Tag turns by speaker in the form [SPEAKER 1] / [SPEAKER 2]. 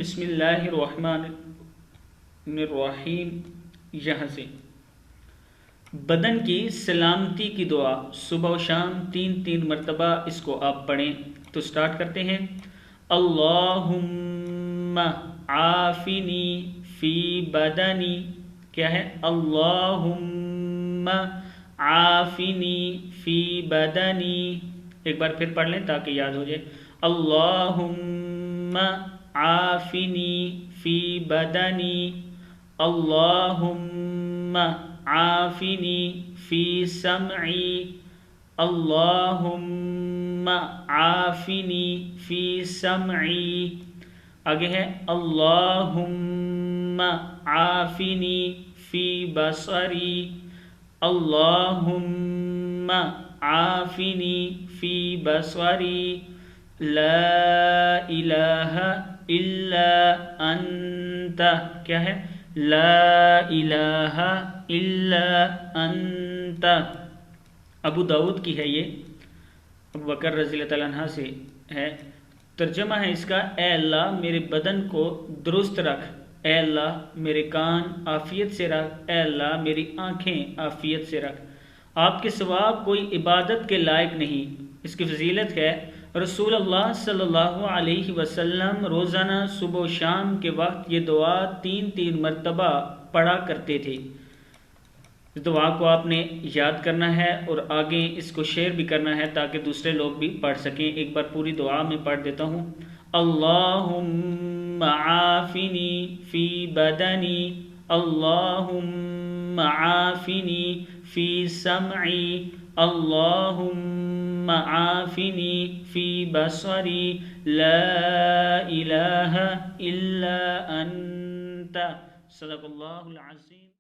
[SPEAKER 1] بسم اللہ الرحمن الرحیم، یہاں سے بدن کی سلامتی کی دعا صبح و شام 3 مرتبہ اس کو آپ پڑھیں۔ تو سٹارٹ کرتے ہیں۔ اللہم عافنی فی بدنی، کیا ہے؟ اللہم عافنی فی بدنی، ایک بار پھر پڑھ لیں تاکہ یاد ہو جائے۔ اللہم عافنی فی بدنی، اللہم عافنی فی سمعی، اللہم عافنی فی سمعی۔ آگے ہے اللہم عافنی فی بصری، اللہم عافنی فی بصری، لا الہ الا انت، کیا ہے؟ لا الہ الا انت۔ ابو داؤد کی ہے، یہ ابو بکر رضی اللہ تعالیٰ عنہ سے ہے۔ ترجمہ ہے اس کا، اے اللہ میرے بدن کو درست رکھ، اے اللہ میرے کان عافیت سے رکھ، اے اللہ میری آنکھیں عافیت سے رکھ۔ آپ کے سوا کوئی عبادت کے لائق نہیں۔ اس کی فضیلت ہے، رسول اللہ صلی اللہ علیہ وسلم روزانہ صبح و شام کے وقت یہ دعا 3 مرتبہ پڑھا کرتے تھے۔ اس دعا کو آپ نے یاد کرنا ہے اور آگے اس کو شیئر بھی کرنا ہے تاکہ دوسرے لوگ بھی پڑھ سکیں۔ ایک بار پوری دعا میں پڑھ دیتا ہوں۔ اللہم عافنی فی بدنی، اللہم عافنی فی سمعی، اللہم عافنی فی بصری، لا الہ الا انت۔ صدق اللہ العظیم۔